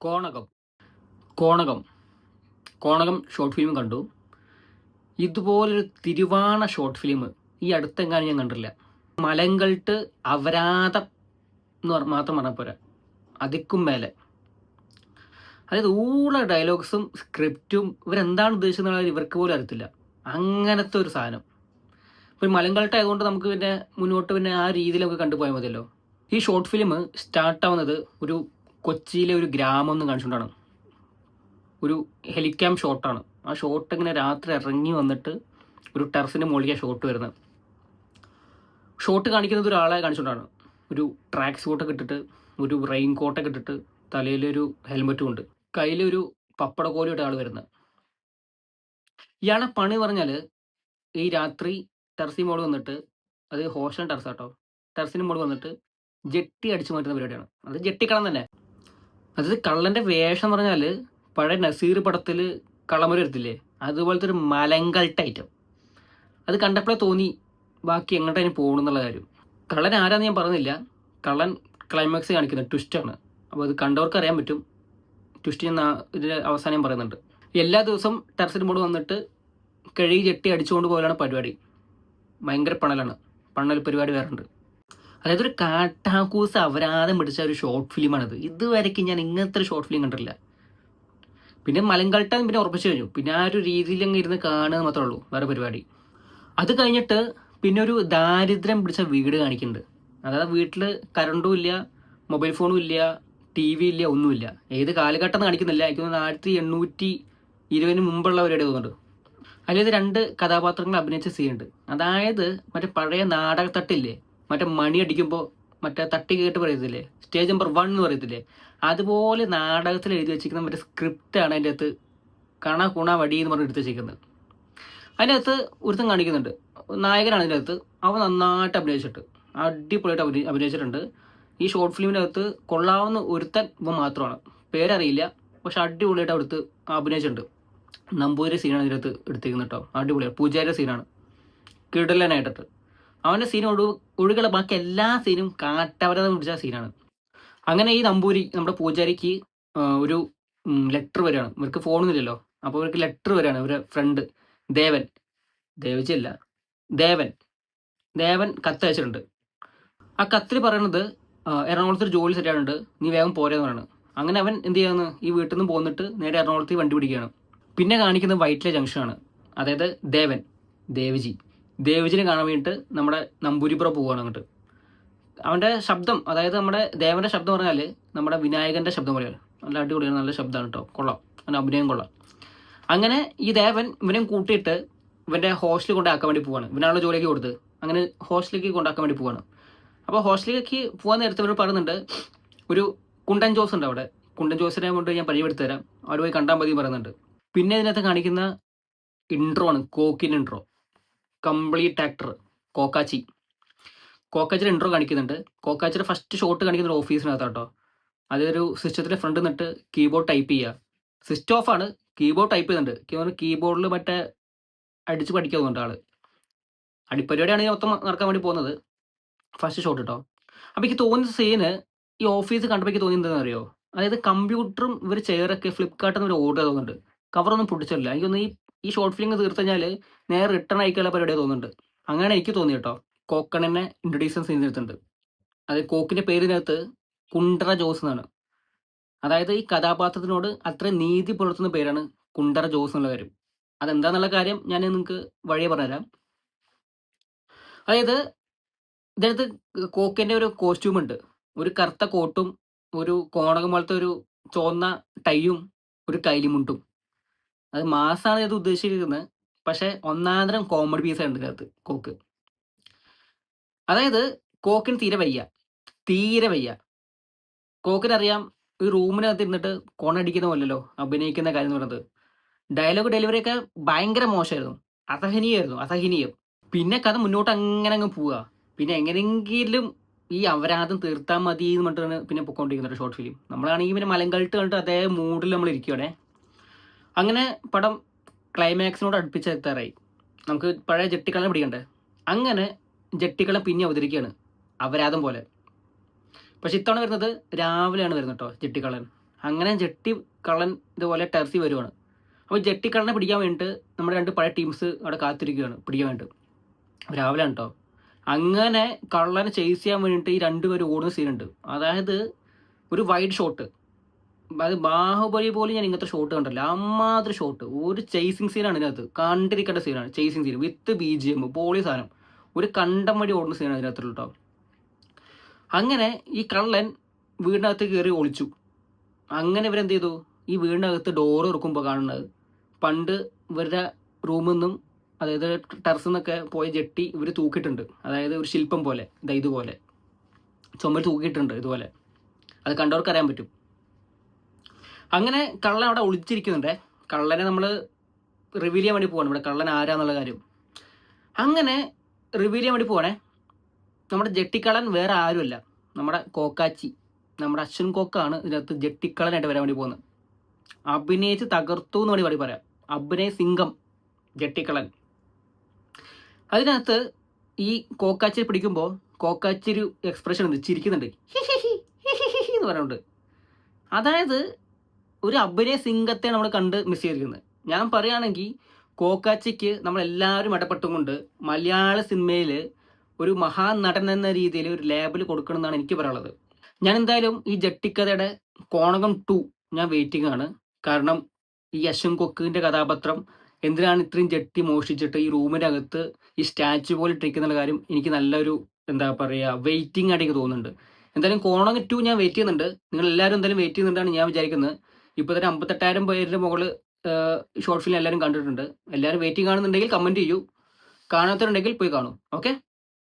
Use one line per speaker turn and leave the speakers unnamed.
കോണകം കോണകം കോണകം short film കണ്ടു. ഇതുപോലൊരു തിരുവാണ short film ഈ അടുത്തെങ്ങാനും ഞാൻ കണ്ടില്ല. മലങ്കൾട്ട് അപരാധം എന്ന് മാത്രം പറഞ്ഞാൽ പോരാ, അതിക്കും മേലെ. അതായത് ഊള ഡയലോഗ്സും സ്ക്രിപ്റ്റും ഇവരെന്താണ് ഉദ്ദേശിക്കുന്നത് ഇവർക്ക് പോലും അറിയത്തില്ല. അങ്ങനത്തെ ഒരു സാധനം. ഇപ്പം മലങ്കൾട്ട് ആയതുകൊണ്ട് നമുക്ക് പിന്നെ മുന്നോട്ട് പിന്നെ ആ രീതിയിലൊക്കെ കണ്ടുപോയാൽ മതിയല്ലോ. ഈ ഷോർട്ട് ഫിലിം സ്റ്റാർട്ടാവുന്നത് ഒരു കൊച്ചിയിലെ ഒരു ഗ്രാമം എന്ന് കാണിച്ചുകൊണ്ടാണ്. ഒരു ഹെലിക്യാം ഷോട്ടാണ്. ആ ഷോട്ട് ഇങ്ങനെ രാത്രി ഇറങ്ങി വന്നിട്ട് ഒരു ടെറസിൻ്റെ മുകളിലേക്ക് ഷോട്ട് വരുന്നത്. ഷോട്ട് കാണിക്കുന്നത് ഒരാളെ കാണിച്ചുകൊണ്ടാണ്. ഒരു ട്രാക്ക് സൂട്ടൊക്കെ ഇട്ടിട്ട്, ഒരു റെയിൻ കോട്ടൊക്കെ ഇട്ടിട്ട്, തലയിലൊരു ഹെൽമെറ്റും ഉണ്ട്, കയ്യിലൊരു പപ്പടക്കോലിയുടെ ആൾ വരുന്നത്. ഇയാളെ പണി പറഞ്ഞാൽ ഈ രാത്രി ടെറസിന് മുകളിൽ വന്നിട്ട്, അത് ഹോസ്റ്റൽ ടെറസാട്ടോ, ടെറസിന് മുകളിൽ വന്നിട്ട് ജെട്ടി അടിച്ചു മാറ്റുന്ന പരിപാടിയാണ്. അത് ജെട്ടിക്കളം തന്നെ. അതായത് കള്ളൻ്റെ വേഷം പറഞ്ഞാൽ പഴയ നസീർ പടത്തിൽ കളമൊരു വരത്തില്ലേ, അതുപോലത്തെ ഒരു മലങ്കൾട്ട ഐറ്റം. അത് കണ്ടപ്പോഴേ തോന്നി ബാക്കി എങ്ങോട്ടതിന് പോകണം എന്നുള്ള കാര്യം. കള്ളൻ ആരാന്ന് ഞാൻ പറഞ്ഞില്ല. കള്ളൻ ക്ലൈമാക്സ് കാണിക്കുന്നത് ട്വിസ്റ്റാണ്. അപ്പോൾ അത് കണ്ടവർക്ക് അറിയാൻ പറ്റും. ട്വിസ്റ്റ് ഞാൻ ഇതിൽ അവസാനം പറയുന്നുണ്ട്. എല്ലാ ദിവസവും ടെറസിന് മുകളിൽ വന്നിട്ട് കഴുകി ജെട്ടി അടിച്ചുകൊണ്ട് പോകലാണ് പരിപാടി. ഭയങ്കര പണലാണ്. പണൽ പരിപാടി വേറെ ഉണ്ട്. അതായത് ഒരു കാട്ടാക്കൂസ് അപരാധം പിടിച്ച ഒരു ഷോർട്ട് ഫിലിമാണിത്. ഇതുവരെയ്ക്ക് ഞാൻ ഇങ്ങനത്തെ ഒരു ഷോർട്ട് ഫിലിം കണ്ടിട്ടില്ല. പിന്നെ മലങ്കൾട്ടാൻ പിന്നെ ഉറപ്പിച്ചു കഴിഞ്ഞു. പിന്നെ ആ ഒരു രീതിയിൽ അങ്ങ് ഇരുന്ന് കാണുക മാത്രമേ ഉള്ളൂ, വേറെ പരിപാടി. അത് കഴിഞ്ഞിട്ട് പിന്നെ ഒരു ദാരിദ്ര്യം പിടിച്ച വീട് കാണിക്കുന്നുണ്ട്. അതായത് വീട്ടിൽ കറണ്ടും ഇല്ല, മൊബൈൽ ഫോണും ഇല്ല, ടി വി ഇല്ല, ഒന്നുമില്ല. ഏത് കാലഘട്ടം കാണിക്കുന്നില്ല. എനിക്ക് 1820 മുമ്പുള്ള പരിപാടി തോന്നുന്നുണ്ട്. അതിലത് 2 കഥാപാത്രങ്ങൾ അഭിനയിച്ച സീനുണ്ട്. അതായത് മറ്റേ പഴയ നാടകത്തട്ടില്ലേ, മറ്റേ മണി അടിക്കുമ്പോൾ മറ്റേ തട്ടി കേട്ട് പറയത്തില്ലേ, സ്റ്റേജ് നമ്പർ 1 എന്ന് പറയത്തില്ലേ, അതുപോലെ നാടകത്തിൽ എഴുതി വെച്ചിരിക്കുന്ന മറ്റേ സ്ക്രിപ്റ്റാണ് അതിൻ്റെ അകത്ത് കണ കുണ വടി എന്ന് പറഞ്ഞ് എടുത്ത് വെച്ചിരിക്കുന്നത്. അതിൻ്റെ അകത്ത് ഒരുത്തം കാണിക്കുന്നുണ്ട്, നായകനാണ് ഇതിൻ്റെ അകത്ത്. അവൻ നന്നായിട്ട് അഭിനയിച്ചിട്ട് അടിപൊളിയായിട്ട് അഭിനയിച്ചിട്ടുണ്ട്. ഈ ഷോർട്ട് ഫിലിമിൻ്റെ അകത്ത് കൊള്ളാവുന്ന ഒരുത്തൻ ഇവൻ മാത്രമാണ്. പേരറിയില്ല, പക്ഷെ അടിപൊളിയായിട്ട് അവിടുത്തെ അഭിനയിച്ചിട്ടുണ്ട്. നമ്പൂതിരി സീനാണ് ഇതിനകത്ത് എടുത്തിരിക്കുന്നത് കേട്ടോ. അടിപൊളിയാണ്. പൂജാരിയുടെ സീനാണ് കിടലനായിട്ടിട്ട്. അവൻ്റെ സീൻ ഒഴികെയുള്ള ബാക്കി എല്ലാ സീനും കാട്ടവരത പിടിച്ച സീനാണ്. അങ്ങനെ ഈ നമ്പൂരി നമ്മുടെ പൂജാരിക്ക് ഒരു ലെറ്റർ വരികയാണ്. ഇവർക്ക് ഫോണൊന്നുമില്ലല്ലോ, അപ്പോൾ ഇവർക്ക് ലെറ്റർ വരികയാണ്. ഇവരുടെ ഫ്രണ്ട് ദേവൻ, ദേവജിയല്ല ദേവൻ കത്ത് അയച്ചിട്ടുണ്ട്. ആ കത്തിൽ പറയണത് എറണാകുളത്തൊരു ജോലി സെറ്റായിട്ടുണ്ട്, നീ വേഗം പോരെന്ന് പറയുന്നത്. അങ്ങനെ അവൻ എന്ത് ചെയ്യാന്ന് ഈ വീട്ടിൽ നിന്ന് പോന്നിട്ട് നേരെ എറണാകുളത്ത് വണ്ടി പിടിക്കുകയാണ്. പിന്നെ കാണിക്കുന്നത് വൈറ്റിലെ ജംഗ്ഷനാണ്. അതായത് ദേവജിനെ കാണാൻ വേണ്ടിയിട്ട് നമ്മുടെ നമ്പൂരിപ്പുറം പോവുകയാണ് അങ്ങോട്ട്. അവൻ്റെ ശബ്ദം, അതായത് നമ്മുടെ ദേവൻ്റെ ശബ്ദം പറഞ്ഞാൽ നമ്മുടെ വിനായകൻ്റെ ശബ്ദം പോലെയാണ്. നല്ല അടിപൊളിയാണ്, നല്ല ശബ്ദമാണ് കേട്ടോ, കൊള്ളാം. അവൻ്റെ അഭിനയം കൊള്ളാം. അങ്ങനെ ഈ ദേവൻ ഇവനെ കൂട്ടിയിട്ട് ഇവൻ്റെ ഹോസ്റ്റലിൽ കൊണ്ടാക്കാൻ വേണ്ടി പോവാണ്. ഇവനാണല്ലോ ജോലിക്ക് കൊടുത്ത്. അങ്ങനെ ഹോസ്റ്റലിലേക്ക് കൊണ്ടാക്കാൻ വേണ്ടി പോവാണ്. അപ്പോൾ ഹോസ്റ്റലിലേക്ക് പോകാൻ നേരത്തെ ഇവർ പറയുന്നുണ്ട്, ഒരു കുണ്ടൻ ജോസ് ഉണ്ട് അവിടെ, കുണ്ടൻ ജോസിനെ കൊണ്ട് ഞാൻ പരിചയപ്പെടുത്തി തരാം, അവിടെ പോയി കണ്ടാൽ മതി പറയുന്നുണ്ട്. പിന്നെ ഇതിനകത്ത് കാണിക്കുന്ന ഇൻട്രോ ആണ്, കോക്കിൻ ഇൻട്രോ. കംപ്ലീറ്റ് ആക്ടർ കോക്കാച്ചിയുടെ ഇൻട്രോ കാണിക്കുന്നുണ്ട്. കോക്കാച്ചിയുടെ ഫസ്റ്റ് ഷോട്ട് കാണിക്കുന്ന ഒരു ഓഫീസിനകത്താട്ടോ. അതൊരു സിസ്റ്റത്തിൻ്റെ ഫ്രണ്ട് നിന്നിട്ട് കീബോർഡ് ടൈപ്പ് ചെയ്യുക. സിസ്റ്റം ഓഫാണ്, കീബോർഡ് ടൈപ്പ് ചെയ്യുന്നുണ്ട്. കീബോർഡിൽ മറ്റേ അടിച്ച് പഠിക്കാൻ പോകുന്നുണ്ട് ആള്. അടിപ്പരിപാടിയാണ് മൊത്തം നടക്കാൻ വേണ്ടി പോകുന്നത്. ഫസ്റ്റ് ഷോട്ട് കേട്ടോ. അപ്പോൾ എനിക്ക് തോന്നിയ സീന് ഈ ഓഫീസ് കണ്ടപ്പോൾ എനിക്ക് തോന്നിയത് എന്താണെന്ന് അറിയോ, അതായത് കമ്പ്യൂട്ടറും ഇവർ ചെയറൊക്കെ ഫ്ലിപ്കാർട്ടിൽ നിന്ന് ഒരു ഓർഡർ തോന്നുന്നുണ്ട്. കവറൊന്നും പൊട്ടിച്ചില്ല. എനിക്കൊന്ന് ഈ ഷോർട്ട് ഫിലിം തീർത്ത് കഴിഞ്ഞാൽ നേരെ റിട്ടേൺ അയക്കാനുള്ള പരിപാടി തോന്നുന്നുണ്ട്. അങ്ങനെ എനിക്ക് തോന്നി കേട്ടോ. കോക്കണനെ ഇൻട്രൊഡ്യൂസ് ചെയ്തിട്ടുണ്ട്. അത് കോക്കിൻ്റെ പേരിനകത്ത് കുണ്ടറ ജോസ് എന്നാണ്. അതായത് ഈ കഥാപാത്രത്തിനോട് അത്ര നീതി പുലർത്തുന്ന പേരാണ് കുണ്ടറ ജോസ് എന്നുള്ള കാര്യം. അതെന്താന്നുള്ള കാര്യം ഞാൻ നിങ്ങൾക്ക് വഴിയെ പറഞ്ഞുതരാം. അതായത് ഇതിനകത്ത് കോക്കിൻ്റെ ഒരു കോസ്റ്റ്യൂം ഉണ്ട്. ഒരു കറുത്ത കോട്ടും ഒരു കോണകം പോലത്തെ ഒരു ചുവന്ന ടൈയും ഒരു കൈലിമുണ്ടും. അത് മാസാണ് ഇത് ഉദ്ദേശിച്ചിരിക്കുന്നത്. പക്ഷേ ഒന്നാന്തരം കോമഡി പീസാണ് ഇതിനകത്ത് കോക്ക്. അതായത് കോക്കിന് തീരെ വയ്യ. കോക്കിനറിയാം ഈ റൂമിനകത്ത് ഇരുന്നിട്ട് കൊണടിക്കുന്ന പോലല്ലോ അഭിനയിക്കുന്ന കാര്യം എന്ന് പറയുന്നത്. ഡയലോഗ് ഡെലിവറിയൊക്കെ ഭയങ്കര മോശമായിരുന്നു, അസഹനീയം. പിന്നെ കഥ മുന്നോട്ട് അങ്ങനെ അങ്ങ് പോവുക. പിന്നെ എങ്ങനെയെങ്കിലും ഈ അപരാധം തീർത്താൽ മതി എന്ന് പറഞ്ഞിട്ടാണ് പിന്നെ പൊയ്ക്കൊണ്ടിരിക്കുന്നത് ഷോർട്ട് ഫിലിം. നമ്മളാണെങ്കിൽ പിന്നെ മലങ്കൾട്ട് കണ്ടിട്ട് അതേ മൂഡിൽ നമ്മൾ ഇരിക്കുകയാണേ. അങ്ങനെ പടം ക്ലൈമാക്സിനോട് അടുപ്പിച്ചെത്താറായി. നമുക്ക് പഴയ ജെട്ടിക്കള്ളനെ പിടിക്കണ്ടേ. അങ്ങനെ ജെട്ടിക്കള്ളൻ പിന്നെ അവതരിക്കുകയാണ് അപരാധം പോലെ. പക്ഷെ ഇത്തവണ വരുന്നത് രാവിലെയാണ് വരുന്നത് കേട്ടോ ജെട്ടിക്കള്ളൻ. അങ്ങനെ ജെട്ടി കള്ളൻ ഇതുപോലെ ടെറസിൽ വരുവാണ്. അപ്പോൾ ജെട്ടിക്കള്ളനെ പിടിക്കാൻ വേണ്ടിയിട്ട് നമ്മുടെ 2 പഴയ ടീംസ് അവിടെ കാത്തിരിക്കുകയാണ് പിടിക്കാൻ വേണ്ടിയിട്ട്. രാവിലെ കേട്ടോ. അങ്ങനെ കള്ളനെ ചേസ് ചെയ്യാൻ വേണ്ടിയിട്ട് ഈ 2 പേര് ഓടുന്ന സീനുണ്ട്. അതായത് ഒരു വൈഡ് ഷോട്ട്. അത് ബാഹുബലി പോലും ഞാൻ ഇങ്ങനത്തെ ഷോട്ട് കണ്ടില്ല. അമ്മാതിരി ഷോട്ട്. ഒരു ചേസിങ് സീനാണ് ഇതിനകത്ത്. കണ്ടിരിക്കേണ്ട സീനാണ് ചേസിങ് സീൻ വിത്ത് BGM പോളി സാധനം. ഒരു കണ്ടം വഴി ഓടുന്ന സീനാണ് ഇതിനകത്തുള്ള കേട്ടോ. അങ്ങനെ ഈ കള്ളൻ വീടിനകത്ത് കയറി ഒളിച്ചു. അങ്ങനെ ഇവരെന്ത് ചെയ്തു, ഈ വീടിനകത്ത് ഡോറ് തുറക്കുമ്പോൾ കാണുന്നത് പണ്ട് ഇവരുടെ റൂമിൽ നിന്നും, അതായത് ടെറസിൽ നിന്നൊക്കെ പോയ ജെട്ടി ഇവർ തൂക്കിയിട്ടുണ്ട്. അതായത് ഒരു ശില്പം പോലെ, ഇതുപോലെ ചുമൽ തൂക്കിയിട്ടുണ്ട് ഇതുപോലെ. അത് കണ്ടവർക്ക് അറിയാൻ പറ്റും. അങ്ങനെ കള്ളൻ അവിടെ ഒളിച്ചിരിക്കുന്നുണ്ടേ. കള്ളനെ നമ്മൾ റിവീൽ ചെയ്യാൻ വേണ്ടി പോവാണ്, ഇവിടെ കള്ളൻ ആരാന്നുള്ള കാര്യം. അങ്ങനെ റിവീൽ ചെയ്യാൻ വേണ്ടി പോവാണേ. നമ്മുടെ ജെട്ടിക്കള്ളൻ വേറെ ആരുമല്ല, നമ്മുടെ കോക്കാച്ചി, നമ്മുടെ അശ്വിൻ കോക്കാണ് ഇതിനകത്ത് ജെട്ടിക്കള്ളനായിട്ട് വരാൻ വേണ്ടി പോകുന്നത്. അഭിനയിച്ച് തകർത്തു എന്ന് വേണ്ടി പറയാം. അഭിനയ സിംഗം ജെട്ടിക്കള്ളൻ. അതിനകത്ത് ഈ കോക്കാച്ചിയെ പിടിക്കുമ്പോൾ കോക്കാച്ചി ഒരു എക്സ്പ്രഷൻ ഉണ്ട്, ചിരിക്കുന്നുണ്ട്, എന്ന് പറയുന്നുണ്ട്. അതായത് ഒരു അഭിനയ സിംഗത്തെ നമ്മൾ കണ്ട് മിസ് ചെയ്തിരിക്കുന്നത്. ഞാൻ പറയുകയാണെങ്കിൽ കോക്കാച്ചിക്ക് നമ്മളെല്ലാവരും ഇടപെട്ടുകൊണ്ട് മലയാള സിനിമയിൽ ഒരു മഹാനടൻ എന്ന രീതിയിൽ ഒരു ലേബൽ കൊടുക്കണം എന്നാണ് എനിക്ക് പറയാനുള്ളത്. ഞാൻ എന്തായാലും ഈ ജെട്ടിക്കഥയുടെ കോണകം 2 ഞാൻ വെയിറ്റിംഗ് ആണ്. കാരണം ഈ അശ്വിൻ കൊക്കിൻ്റെ കഥാപാത്രം എന്തിനാണ് ഇത്രയും ജെട്ടി മോഷിച്ചിട്ട് ഈ റൂമിൻ്റെ അകത്ത് ഈ സ്റ്റാച്ചു പോലെ ഇട്ടിരിക്കുന്ന കാര്യം എനിക്ക് നല്ലൊരു എന്താ പറയുക വെയിറ്റിംഗ് ആയിട്ട് തോന്നുന്നുണ്ട്. എന്തായാലും കോണകം 2 ഞാൻ വെയിറ്റ് ചെയ്യുന്നുണ്ട്. നിങ്ങൾ എല്ലാവരും എന്തായാലും വെയിറ്റ് ചെയ്യുന്നുണ്ടാണ് ഞാൻ വിചാരിക്കുന്നത്. ഇപ്പോൾ തന്നെ 58,000 പേരുടെ മുകളിൽ ഷോർട്ട് ഫിലിം എല്ലാവരും കണ്ടിട്ടുണ്ട്. എല്ലാവരും വെയിറ്റിംഗ് കാണുന്നുണ്ടെങ്കിൽ കമൻറ്റ് ചെയ്യൂ, കാണാത്തവരുണ്ടെങ്കിൽ പോയി കാണൂ. ഓക്കെ.